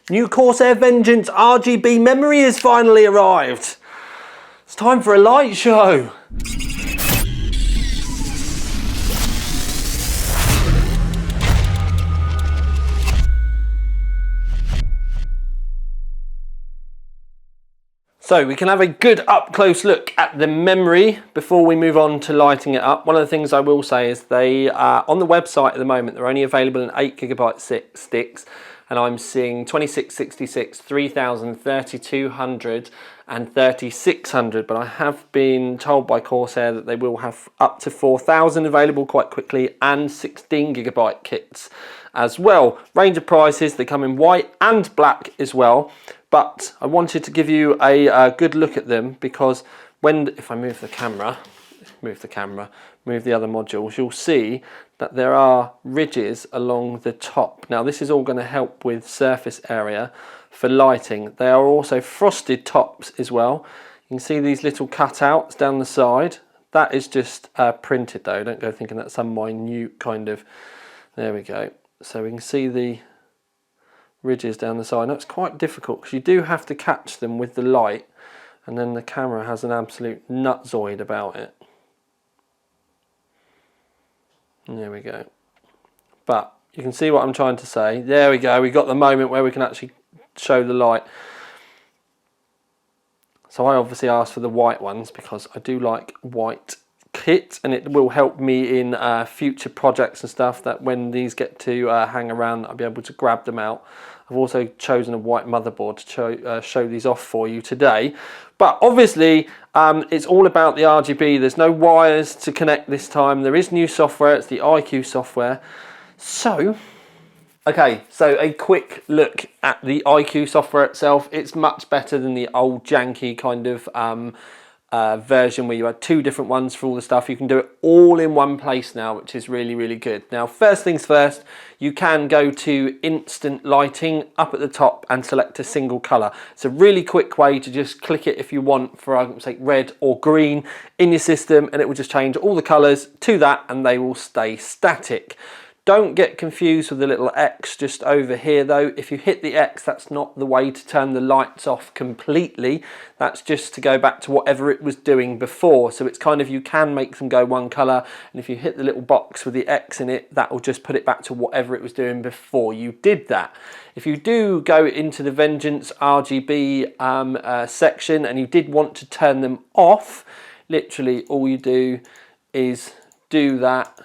New Corsair Vengeance RGB memory has finally arrived. It's time for a light show. So we can have a good up close look at the memory before we move on to lighting it up. One of the things I will say is they on the website at the moment, they're only available in 8GB sticks, and I'm seeing 2666, 3000, 3200 and 3600, but I have been told by Corsair that they will have up to 4000 available quite quickly, and 16GB kits as well. Range of prices, they come in white and black as well. But I wanted to give you a good look at them because if I move the camera, move the other modules, you'll see that there are ridges along the top. Now this is all going to help with surface area for lighting. They are also frosted tops as well. You can see these little cutouts down the side. That is just printed though, don't go thinking that's some minute kind of, there we go. So we can see the ridges down the side. Now it's quite difficult because you do have to catch them with the light, and then the camera has an absolute nutzoid about it. And there we go. But you can see what I'm trying to say. There we go. We got the moment where we can actually show the light. So I obviously asked for the white ones because I do like white kit, and it will help me in future projects and stuff, that when these get to hang around I'll be able to grab them out. I've also chosen a white motherboard to show these off for you today. But obviously it's all about the RGB. There's no wires to connect this time. There is new software, it's the iCUE software. So, okay, so a quick look at the iCUE software itself. It's much better than the old janky kind of version where you had two different ones for all the stuff. You can do it all in one place now, which is really, really good. Now, first things first, you can go to instant lighting up at the top and select a single color. It's a really quick way to just click it if you want, for argument's sake, red or green in your system, and it will just change all the colors to that and they will stay static. Don't get confused with the little X just over here though. If you hit the X, that's not the way to turn the lights off completely. That's just to go back to whatever it was doing before. So it's kind of, you can make them go one color, and if you hit the little box with the X in it, that will just put it back to whatever it was doing before you did that. If you do go into the Vengeance RGB section and you did want to turn them off, literally all you do is do that,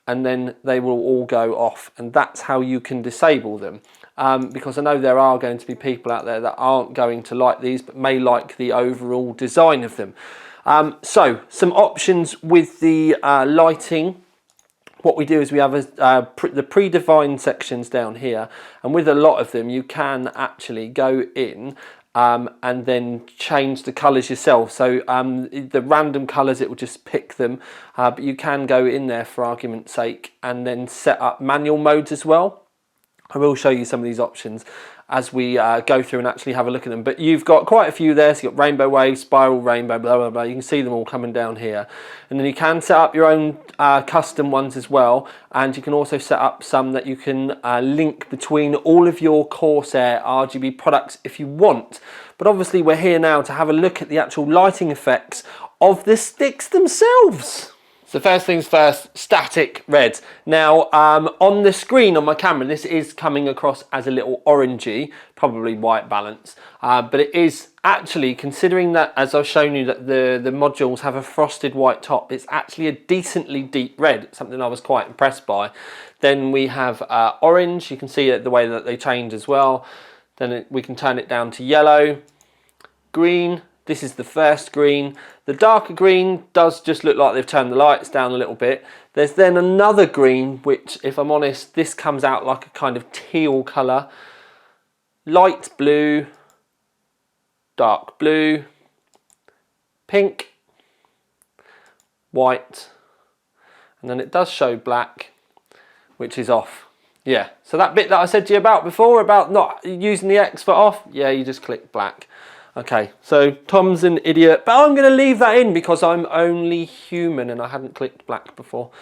and then they will all go off, and that's how you can disable them. Because I know there are going to be people out there that aren't going to like these, but may like the overall design of them. So some options with the lighting. What we do is we have the predefined sections down here, and with a lot of them you can actually go in and then change the colours yourself. So the random colours, it will just pick them, but you can go in there for argument's sake and then set up manual modes as well. I will show you some of these options as we go through and actually have a look at them. But you've got quite a few there. So you've got rainbow wave, spiral rainbow, blah, blah, blah. You can see them all coming down here. And then you can set up your own custom ones as well. And you can also set up some that you can link between all of your Corsair RGB products if you want. But obviously we're here now to have a look at the actual lighting effects of the sticks themselves. So first things first, static red. Now on the screen on my camera, this is coming across as a little orangey, probably white balance, but it is actually, considering that, as I've shown you, that the modules have a frosted white top, it's actually a decently deep red, something I was quite impressed by. Then we have orange, you can see the way that they change as well. Then we can turn it down to yellow, green. This is the first green. The darker green does just look like they've turned the lights down a little bit. There's then another green, which, if I'm honest, this comes out like a kind of teal colour. Light blue, dark blue, pink, white, and then it does show black, which is off. Yeah, so that bit that I said to you about before, about not using the X for off, yeah, you just click black. Okay, so Tom's an idiot, but I'm going to leave that in because I'm only human and I hadn't clicked black before.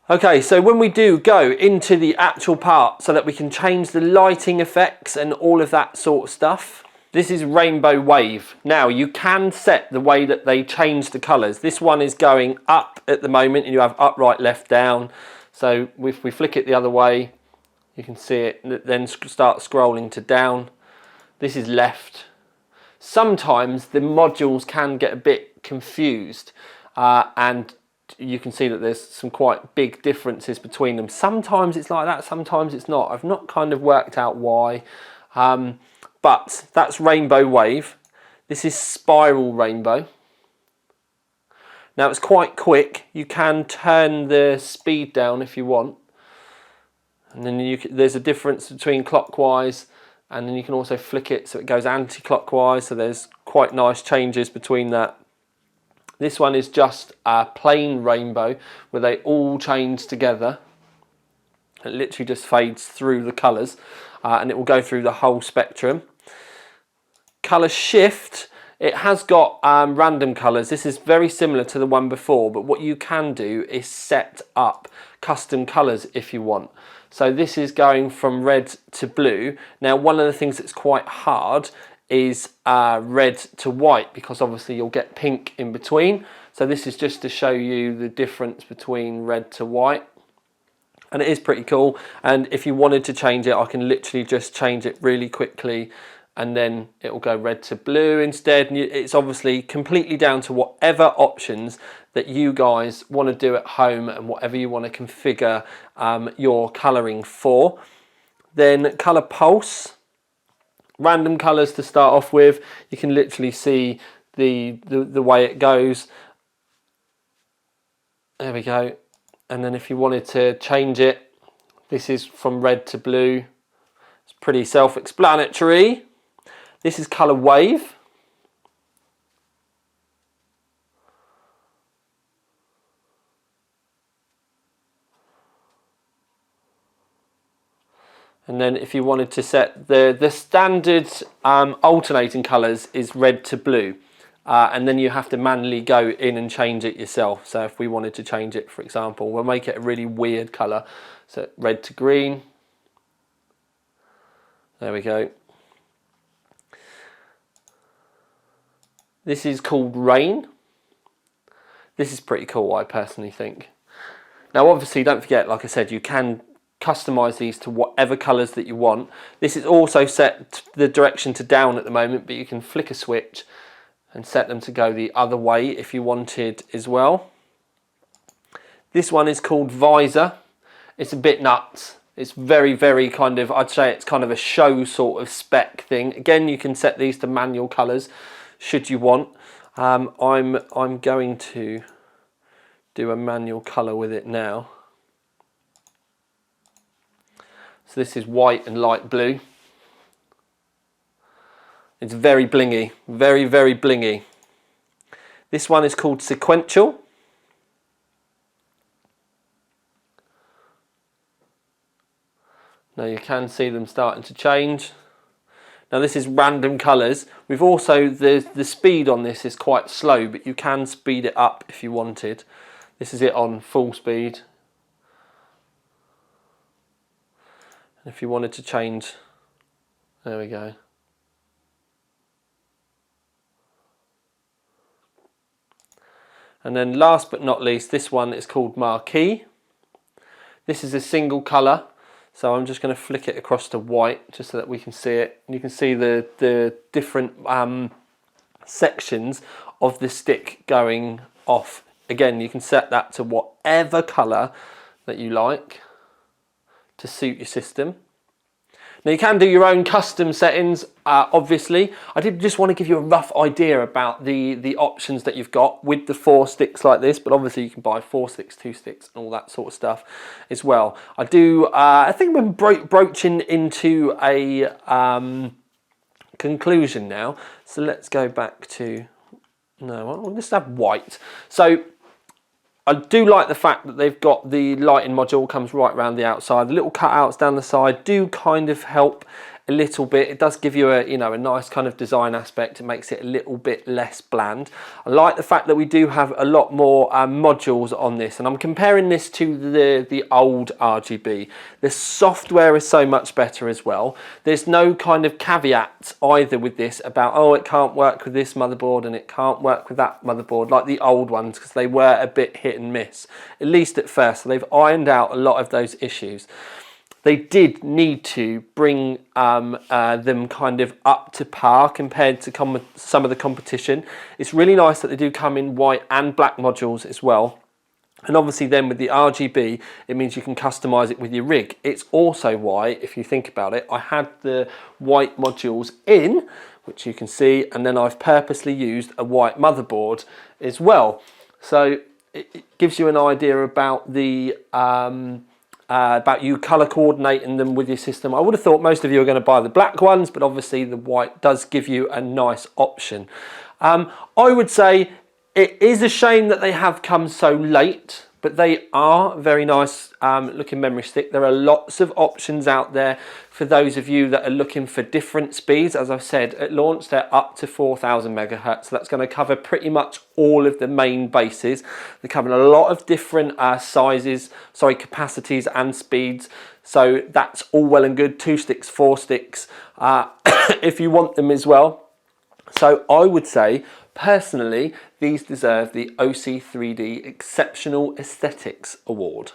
Okay, so when we do go into the actual part so that we can change the lighting effects and all of that sort of stuff, this is Rainbow Wave. Now you can set the way that they change the colours. This one is going up at the moment and you have up, right, left, down. So if we flick it the other way, you can see it then start scrolling to down. This is left. Sometimes the modules can get a bit confused and you can see that there's some quite big differences between them. Sometimes it's like that, sometimes it's not. I've not kind of worked out why, but that's Rainbow Wave. This is Spiral Rainbow. Now it's quite quick. You can turn the speed down if you want, and then there's a difference between clockwise, and then you can also flick it so it goes anti-clockwise. So there's quite nice changes between that. This one is just a plain rainbow where they all change together. It literally just fades through the colours and it will go through the whole spectrum. Colour shift, it has got random colours. This is very similar to the one before, but what you can do is set up custom colours if you want. So this is going from red to blue. Now one of the things that's quite hard is red to white, because obviously you'll get pink in between. So this is just to show you the difference between red to white, and it is pretty cool. And if you wanted to change it, I can literally just change it really quickly and then it will go red to blue instead. And it's obviously completely down to whatever options that you guys want to do at home and whatever you want to configure your colouring for. Then colour pulse. Random colours to start off with. You can literally see the way it goes. There we go. And then if you wanted to change it, this is from red to blue. It's pretty self-explanatory. This is colour wave. And then if you wanted to set the standard alternating colours is red to blue. And then you have to manually go in and change it yourself. So if we wanted to change it, for example, we'll make it a really weird colour. So red to green. There we go. This is called rain. This is pretty cool, I personally think. Now obviously don't forget, like I said, you can customize these to whatever colors that you want. This is also set the direction to down at the moment, but you can flick a switch and set them to go the other way if you wanted as well. This one is called Visor. It's a bit nuts. It's very kind of, I'd say it's kind of a show sort of spec thing. Again, you can set these to manual colors should you want. I'm going to do a manual color with it now. So this is white and light blue. It's very blingy, very blingy. This one is called Sequential. Now you can see them starting to change. Now this is random colours. We've also, the speed on this is quite slow, but you can speed it up if you wanted. This is it on full speed. And if you wanted to change, there we go. And then last but not least, this one is called Marquee. This is a single colour. So I'm just going to flick it across to white just so that we can see it. And you can see the different sections of the stick going off. Again, you can set that to whatever colour that you like to suit your system. Now you can do your own custom settings, obviously. I did just want to give you a rough idea about the options that you've got with the 4 sticks like this, but obviously you can buy 4 sticks, 2 sticks, and all that sort of stuff as well. I think we're broaching into a conclusion now. So let's go back to, no, we'll just have white. So I do like the fact that they've got the lighting module comes right around the outside. The little cutouts down the side do kind of help a little bit. It does give you a, you know, a nice kind of design aspect. It makes it a little bit less bland. I like the fact that we do have a lot more modules on this, and I'm comparing this to the old RGB. The software is so much better as well. There's no kind of caveats either with this about, oh, it can't work with this motherboard and it can't work with that motherboard like the old ones, because they were a bit hit and miss, at least at first. So they've ironed out a lot of those issues. They did need to bring them kind of up to par compared to some of the competition. It's really nice that they do come in white and black modules as well. And obviously then with the RGB, it means you can customize it with your rig. It's also why, if you think about it, I had the white modules in, which you can see, and then I've purposely used a white motherboard as well. So it gives you an idea about the about you color coordinating them with your system. I would have thought most of you are going to buy the black ones, but obviously the white does give you a nice option. I would say it is a shame that they have come so late, but they are very nice looking memory stick. There are lots of options out there for those of you that are looking for different speeds. As I've said, at launch they're up to 4000 megahertz. So that's going to cover pretty much all of the main bases. They're covering a lot of different capacities and speeds. So that's all well and good. 2 sticks, 4 sticks, if you want them as well. So I would say, personally, these deserve the OC3D Exceptional Aesthetics Award.